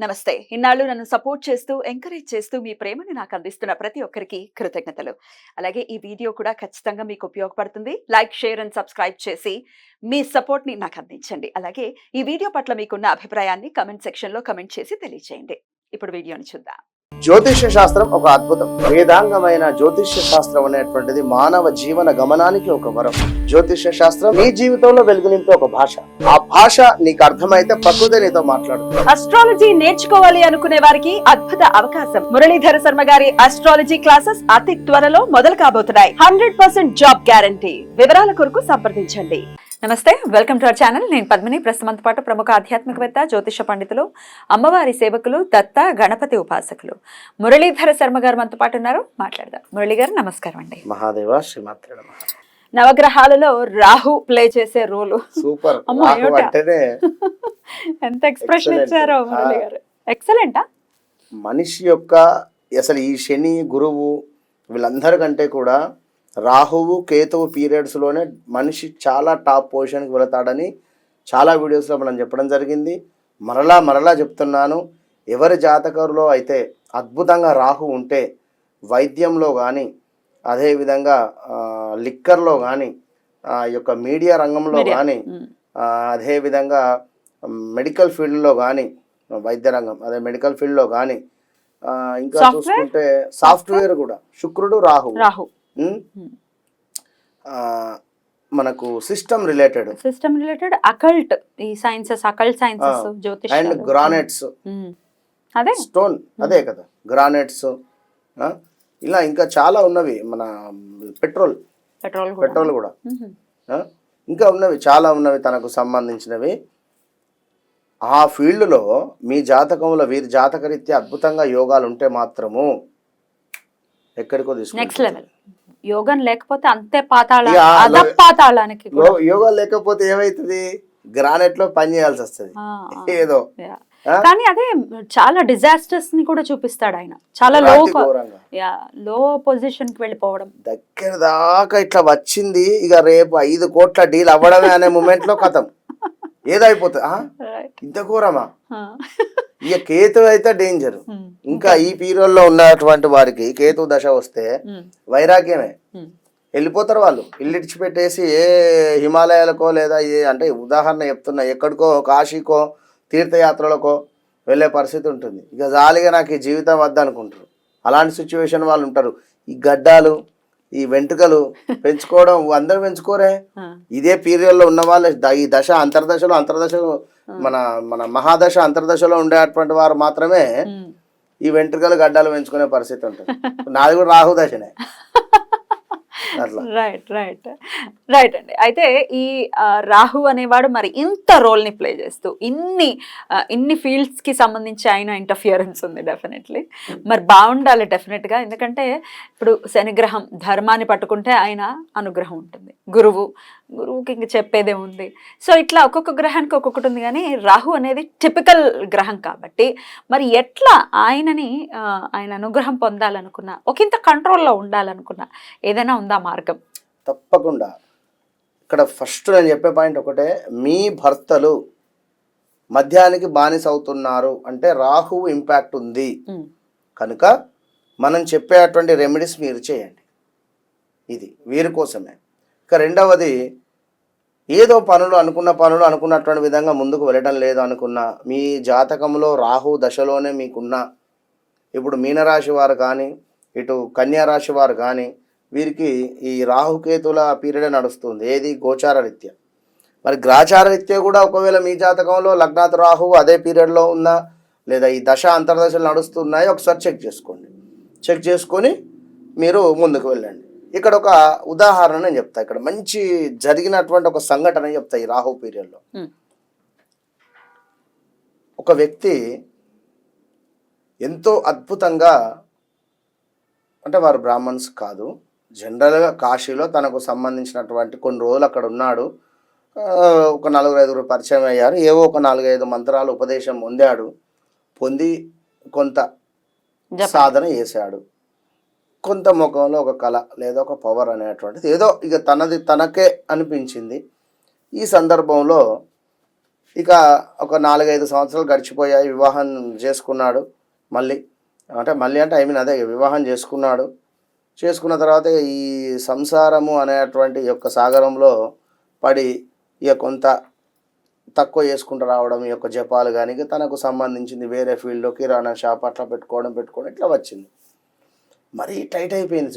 నమస్తే. ఇన్నాళ్ళు నన్ను సపోర్ట్ చేస్తూ, ఎంకరేజ్ చేస్తూ మీ ప్రేమని నాకు అందిస్తున్న ప్రతి ఒక్కరికి కృతజ్ఞతలు. అలాగే ఈ వీడియో కూడా ఖచ్చితంగా మీకు ఉపయోగపడుతుంది. లైక్, షేర్ అండ్ సబ్స్క్రైబ్ చేసి మీ సపోర్ట్‌ని నాకు అందించండి. అలాగే ఈ వీడియో పట్ల మీకున్న అభిప్రాయాన్ని కామెంట్ సెక్షన్‌లో కామెంట్ చేసి తెలియజేయండి. ఇప్పుడు వీడియోని చూద్దాం. జ్యోతిష్య శాస్త్రం ఒక అద్భుతం. వేదాంగమైన జ్యోతిష్య శాస్త్రం అనేటువంటిది మానవ జీవన గమనానికి ఒక వరం. జ్యోతిష్య శాస్త్రం నీ జీవితంలో వెలుగునింపే ఒక భాష. ఆ భాష నీకు అర్థమైతే ప్రకృతి నీతో మాట్లాడుతుంది. అస్ట్రాలజీ నేర్చుకోవాలి అనుకునే వారికి అద్భుత అవకాశం. మురళీధర శర్మ గారి అస్ట్రాలజీ క్లాసెస్ అతి త్వరలో మొదలు కాబోతున్నాయి. 100% జాబ్ గ్యారంటీ. వివరాల కొరకు సంప్రదించండి. నమస్తే, వెల్కమ్ టు అవర్ ఛానల్. నేను పద్మిని. ప్రస్తుతంతో పాటు ప్రముఖ ఆధ్యాత్మికవేత్త, జ్యోతిష పండితులు, అమ్మవారి సేవకులు, దత్త గణపతి ఉపాసకులు మురళీధర శర్మ గారు మనతో పాటు ఉన్నారు. మాట్లాడదాం. మురళి గారు నమస్కారం అండి. మహాదేవ శ్రీమాత్రే నమః. నవగ్రహాలలో రాహు ప్లే చేసే రోలు సూపర్. ఎంత ఎక్స్ప్రెషన్ ఇచ్చారో మురళి గారు. ఎక్సలెంటా? మనిషి యొక్క అసలు ఈ శని, గురువు వీళ్ళందరికంటే కూడా రాహువు, కేతువు పీరియడ్స్లోనే మనిషి చాలా టాప్ పొజిషన్కి వెళతాడని చాలా వీడియోస్లో మనం చెప్పడం జరిగింది. మరలా చెప్తున్నాను, ఎవరి జాతకంలో అయితే అద్భుతంగా రాహు ఉంటే వైద్యంలో కానీ, అదేవిధంగా లిక్కర్లో కానీ, ఈ యొక్క మీడియా రంగంలో కానీ, అదేవిధంగా మెడికల్ ఫీల్డ్లో కానీ, వైద్య రంగం అదే మెడికల్ ఫీల్డ్లో కానీ, ఇంకా చూసుకుంటే సాఫ్ట్వేర్ కూడా శుక్రుడు రాహు మనకు సిస్టమ్ రిలేటెడ్ అకల్ట్, ఈ sciences, occult sciences, Jyothish and granites, అదే స్టోన్, అదే కదా గ్రానైట్స్. ఇలా ఇంకా చాలా ఉన్నవి. మన పెట్రోల్ కూడా ఇంకా ఉన్నవి, చాలా ఉన్నవి తనకు సంబంధించినవి. ఆ ఫీల్డ్లో మీ జాతకంలో వీరి జాతకరీత్యా అద్భుతంగా యోగాలు ఉంటే మాత్రము ఎక్కడికో తీసుకు నెక్స్ట్ లెవెల్. యోగం లేకపోతే అంతే పాతాళానికి. యోగా లేకపోతే ఏమైతుంది? గ్రానైట్ లో పని చేయాల్సి వస్తుంది ఏదో. కానీ అదే చాలా డిజాస్టర్స్ ని కూడా చూపిస్తాడు ఆయన. చాలా లో పొజిషన్ కి వెళ్ళిపోవడం, దగ్గర దాకా ఇట్లా వచ్చింది. ఇక రేపు 5 కోట్ల డీల్ అవ్వడమే అనే మూమెంట్ లో కథం ఏదైపోతుంది. ఇంత ఘోరమా? ఇక కేతు అయితే డేంజర్. ఇంకా ఈ పీరియడ్ లో ఉన్నటువంటి వారికి కేతు దశ వస్తే వైరాగ్యమే. వెళ్ళిపోతారు వాళ్ళు, ఇల్లు ఇడిచిపెట్టేసి ఏ హిమాలయాలకో లేదా అంటే ఉదాహరణ చెప్తున్నా, ఎక్కడికో కాశీకో తీర్థయాత్రలకో వెళ్ళే పరిస్థితి ఉంటుంది. ఇక జాలిగా నాకు ఈ జీవితం వద్దనుకుంటారు. అలాంటి సిచ్యువేషన్ వాళ్ళు ఉంటారు. ఈ గడ్డాలు, ఈ వెంట్రుకలు పెంచుకోవడం అందరూ పెంచుకోరే. ఇదే పీరియడ్ లో ఉన్న వాళ్ళు ఈ దశ అంతర్దశలో మన మహాదశ అంతర్దశలో ఉండేటువంటి వారు మాత్రమే ఈ వెంట్రుకలు, గడ్డాలు పెంచుకునే పరిస్థితి ఉంటుంది. నాది కూడా రాహు దశనే. రైట్ అండి. అయితే ఈ రాహు అనేవాడు మరి ఇంత రోల్ ని ప్లే చేస్తూ ఇన్ని ఫీల్డ్స్ కి సంబంధించి ఆయన ఇంటర్ఫియరెన్స్ ఉంది డెఫినెట్లీ. మరి బాగుండాలి డెఫినెట్ గా. ఎందుకంటే ఇప్పుడు శనిగ్రహం ధర్మాన్ని పట్టుకుంటే ఆయన అనుగ్రహం ఉంటుంది. గురువుకి ఇంక చెప్పేదే ఉంది. సో ఇట్లా ఒక్కొక్క గ్రహానికి ఒక్కొక్కటి ఉంది. కానీ రాహు అనేది టిపికల్ గ్రహం కాబట్టి మరి ఎట్లా ఆయన అనుగ్రహం పొందాలనుకున్నా, ఒకంత కంట్రోల్లో ఉండాలనుకున్నా ఏదైనా ఉందా మార్గం? తప్పకుండా. ఇక్కడ ఫస్ట్ నేను చెప్పే పాయింట్ ఒకటే, మీ భర్తలు మద్యానికి బానిస అవుతున్నారు అంటే రాహువు ఇంపాక్ట్ ఉంది కనుక మనం చెప్పేటువంటి రెమెడీస్ మీరు చేయండి. ఇది వీరి కోసమే. ఇక రెండవది, ఏదో అనుకున్నటువంటి విధంగా ముందుకు వెళ్ళడం లేదు అనుకున్న మీ జాతకంలో రాహు దశలోనే మీకున్న, ఇప్పుడు మీనరాశి వారు కానీ, ఇటు కన్యా రాశి వారు కానీ, వీరికి ఈ రాహుకేతుల పీరియడ్ నడుస్తుంది. ఏది? గోచార రీత్యా. మరి గ్రాచార రీత్యా కూడా ఒకవేళ మీ జాతకంలో లగ్నాత్ రాహు అదే పీరియడ్లో ఉందా, లేదా ఈ దశ అంతర్దశలు నడుస్తున్నాయో ఒకసారి చెక్ చేసుకొని మీరు ముందుకు వెళ్ళండి. ఇక్కడ ఒక ఉదాహరణ నేను చెప్తా. ఇక్కడ మంచి జరిగినటువంటి ఒక సంఘటన చెప్తా. ఈ రాహు పీరియడ్లో ఒక వ్యక్తి ఎంతో అద్భుతంగా, అంటే వారు బ్రాహ్మణ్స్ కాదు, జనరల్గా కాశీలో తనకు సంబంధించినటువంటి కొన్ని రోజులు అక్కడ ఉన్నాడు. ఒక 4-5 పరిచయం అయ్యారు. ఏవో ఒక 4-5 మంత్రాలు ఉపదేశం పొంది కొంత సాధన చేశాడు. కొంత ముఖంలో ఒక కళ లేదా ఒక పవర్ అనేటువంటిది ఏదో ఇక తనకే అనిపించింది. ఈ సందర్భంలో ఇక ఒక 4-5 సంవత్సరాలు గడిచిపోయాయి, వివాహం చేసుకున్నాడు. మళ్ళీ అంటే ఐ మీన్ అదే వివాహం చేసుకున్నాడు. చేసుకున్న తర్వాత ఈ సంసారము అనేటువంటి యొక్క సాగరంలో పడి ఇక కొంత తక్కువ చేసుకుంటూ రావడం, ఈ యొక్క జపాలు కానీ తనకు సంబంధించింది వేరే ఫీల్డ్లో కిరాణా షాప్ అట్లా పెట్టుకోవడం ఇట్లా వచ్చింది. మరీ టైట్ అయిపోయిన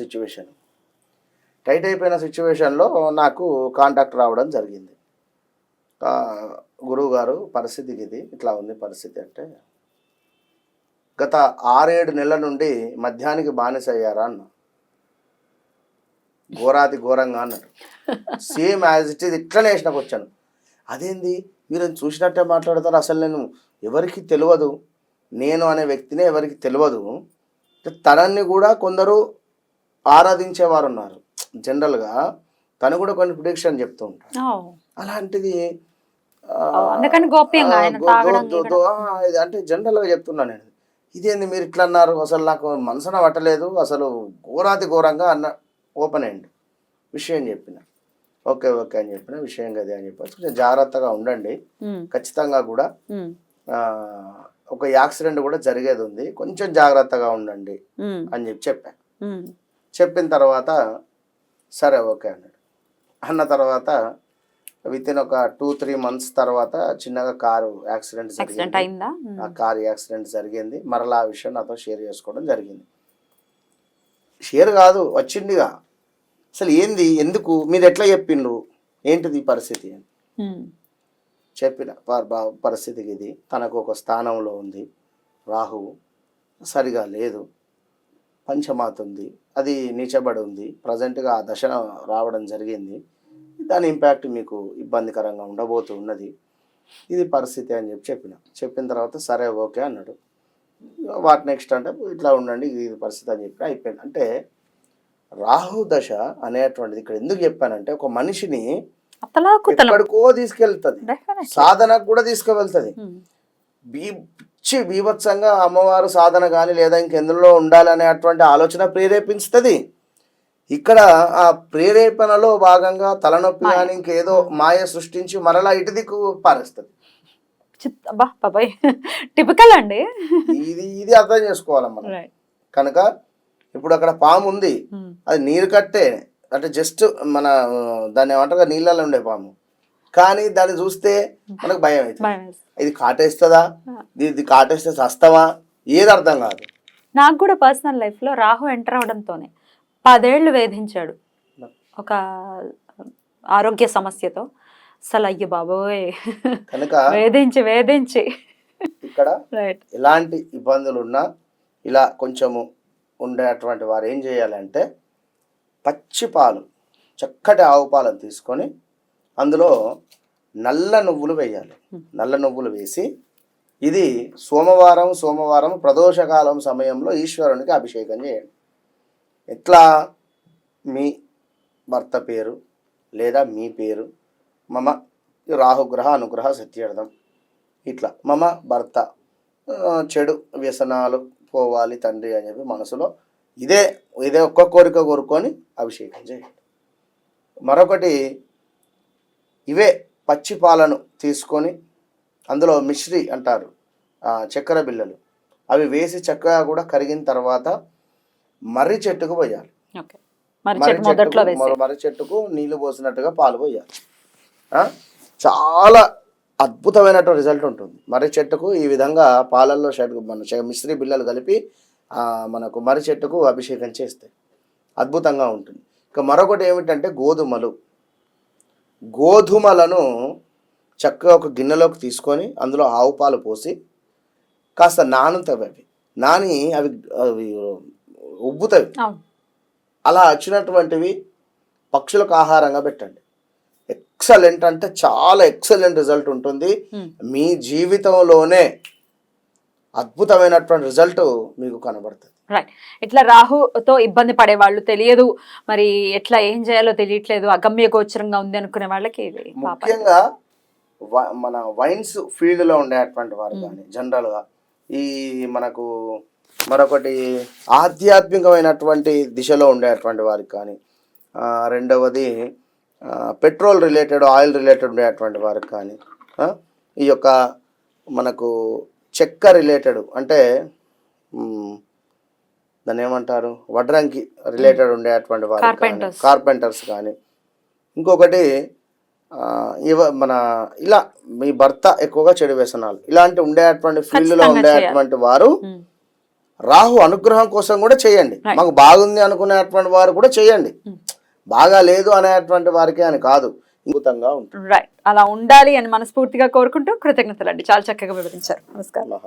సిచ్యువేషన్లో నాకు కాంటాక్ట్ రావడం జరిగింది. గురువు గారు పరిస్థితికి ఇది ఇట్లా ఉంది పరిస్థితి అంటే, గత 6-7 నెలల నుండి మద్యానికి బానిస అయ్యారా అన్న. ఘోరంగా అన్నాడు. సేమ్ యాజ్ ఇట్ ఈజ్ ఇట్లనే వేసినాకు వచ్చాను. అదేంది మీరు చూసినట్టే మాట్లాడతారు, అసలు నేను ఎవరికి తెలియదు, నేను అనే వ్యక్తినే ఎవరికి తెలియదు. తనని కూడా కొందరు ఆరాధించేవారు ఉన్నారు. జనరల్గా తను కూడా కొన్ని ప్రిడిక్షన్ చెప్తూ ఉంటాడు. అలాంటిది అంటే జనరల్గా చెప్తున్నాను నేను. ఇదేంది మీరు ఇట్లా అన్నారు, అసలు నాకు మనసున పట్టలేదు, అసలు ఘోరంగా అన్న. ఓపెన్ అయ్యండి విషయం చెప్పిన. ఓకే అని చెప్పిన విషయం కదా అని చెప్పి కొంచెం జాగ్రత్తగా ఉండండి, ఖచ్చితంగా కూడా ఒక యాక్సిడెంట్ కూడా జరిగేది ఉంది, కొంచెం జాగ్రత్తగా ఉండండి అని చెప్పాను. చెప్పిన తర్వాత సరే ఓకే అన్న తర్వాత వితిన్ ఒక 2-3 మంత్స్ తర్వాత చిన్నగా కారు యాక్సిడెంట్ జరిగింది. ఆ కారు యాక్సిడెంట్ జరిగింది. మరలా ఆ విషయం నాతో షేర్ చేసుకోవడం జరిగింది. షేర్ కాదు, వచ్చిందిగా. అసలు ఏంది, ఎందుకు, మీరు ఎట్లా చెప్పిండ్రు, ఏంటిది పరిస్థితి అని చెప్పిన. పరిస్థితికి ఇది, తనకు ఒక స్థానంలో ఉంది రాహువు, సరిగా లేదు, పంచమాత ఉంది, అది నీచబడి ఉంది, ప్రజెంట్గా ఆ దశ రావడం జరిగింది, దాని ఇంపాక్ట్ మీకు ఇబ్బందికరంగా ఉండబోతున్నది, ఇది పరిస్థితి అని చెప్పిన తర్వాత సరే ఓకే అన్నాడు. వాట్ నెక్స్ట్ అంటే ఇట్లా ఉండండి, ఇది పరిస్థితి అని చెప్పి అయిపోయింది. అంటే రాహు దశ అనేటువంటిది ఇక్కడ ఎందుకు చెప్పానంటే, ఒక మనిషిని ఎక్కడికో తీసుకెళ్తుంది, సాధనకు కూడా తీసుకువెళ్తుంది. బీభత్సంగా అమ్మవారు సాధన కానీ లేదా ఇంకెందులో ఉండాలనేటువంటి ఆలోచన ప్రేరేపించుతుంది. ఇక్కడ ఆ ప్రేరేపణలో భాగంగా తలనొప్పి కానీ ఇంకేదో మాయ సృష్టించి మరలా ఇటు దిక్కు పారేస్తుంది. టిపికల్ అండి ఇది అర్థం చేసుకోవాలమ్మా. కనుక ఇప్పుడు అక్కడ పాము ఉంది, అది నీరు కట్టే, అంటే జస్ట్ మన దాన్ని ఏమంటారు నీళ్ళలో ఉండే పాము, కానీ దాన్ని చూస్తే మనకు భయం అవుతుంది. ఇది కాటేస్తుందా, ఇది కాటేస్తే చస్తావా, ఏది అర్థం కాదు. నాకు కూడా పర్సనల్ లైఫ్లో రాహు ఎంటర్ అవడంతోనే 10 ఏళ్ళు వేధించాడు ఒక ఆరోగ్య సమస్యతో. అసలు అయ్య బాబోయ్, కనుక వేధించి ఇక్కడ ఎలాంటి ఇబ్బందులు ఉన్నా ఇలా కొంచెము ఉండేటువంటి వారు ఏం చేయాలంటే, పచ్చి పాలు, చక్కటి ఆవు పాలను తీసుకొని అందులో నల్ల నువ్వులు వేయాలి. నల్ల నువ్వులు వేసి ఇది సోమవారం ప్రదోషకాలం సమయంలో ఈశ్వరునికి అభిషేకం చేయండి. ఎట్లా, మీ భర్త పేరు లేదా మీ పేరు, మమ రాహుగ్రహ అనుగ్రహ సత్యార్థం, ఇట్లా మమ భర్త చెడు వ్యసనాలు పోవాలి తండ్రి అని చెప్పి మనసులో ఇదే ఒక్క కోరిక కోరుకొని అభిషేకం చేయండి. మరొకటి, ఇవే పచ్చి పాలను తీసుకొని అందులో మిశ్రి అంటారు చక్కెర బిళ్ళలు, అవి వేసి చక్కగా కూడా కరిగిన తర్వాత మర్రి చెట్టుకు పోయాలి. మర్రి చెట్టుకు నీళ్లు పోసినట్టుగా పాలు పోయాలి. చాలా అద్భుతమైనటువంటి రిజల్ట్ ఉంటుంది. మర్రి చెట్టుకు ఈ విధంగా పాలల్లో మన మిశ్రీ బిళ్ళలు కలిపి మనకు మర్రి చెట్టుకు అభిషేకం చేస్తే అద్భుతంగా ఉంటుంది. ఇక మరొకటి ఏమిటంటే గోధుమలను చక్కగా ఒక గిన్నెలోకి తీసుకొని అందులో ఆవు పాలు పోసి కాస్త నానుతాయి. అవి ఉబ్బుతాయి. అలా వచ్చినటువంటివి పక్షులకు ఆహారంగా పెట్టండి. ఎక్సలెంట్ అంటే చాలా ఎక్సలెంట్ రిజల్ట్ ఉంటుంది. మీ జీవితంలోనే అద్భుతమైనటువంటి రిజల్ట్ మీకు కనబడుతుంది. రైట్. ఇట్లా రాహుతో ఇబ్బంది పడే వాళ్ళు, తెలియదు మరి ఎట్లా ఏం చేయాలో తెలియట్లేదు, అగమ్య గోచరంగా ఉంది అనుకునే వాళ్ళకి ముఖ్యంగా మన వైన్స్ ఫీల్డ్లో ఉండేటువంటి వారు కానీ, జనరల్గా ఈ మనకు మరొకటి ఆధ్యాత్మికమైనటువంటి దిశలో ఉండేటువంటి వారికి కానీ, రెండవది పెట్రోల్ రిలేటెడ్ ఆయిల్ రిలేటెడ్ ఉండేటువంటి వారికి కానీ, ఈ యొక్క మనకు చెక్క రిలేటెడ్ అంటే దాన్ని ఏమంటారు, వడ్రంకి రిలేటెడ్ ఉండేటువంటి వారు కార్పెంటర్స్ కానీ, ఇంకొకటి మన ఇలా మీ భర్త ఎక్కువగా చెడు వ్యసనాలు ఇలాంటి ఉండేటువంటి ఫీల్డ్లో ఉండేటువంటి వారు రాహు అనుగ్రహం కోసం కూడా చేయండి. మాకు బాగుంది అనుకునేటువంటి వారు కూడా చేయండి, బాగా లేదు అనేటువంటి వారికి అని కాదు, అద్భుతంగా ఉంటుంది. రైట్, అలా ఉండాలి అని మనస్ఫూర్తిగా కోరుకుంటూ కృతజ్ఞతలు అండి, చాలా చక్కగా వివరించారు. నమస్కారం.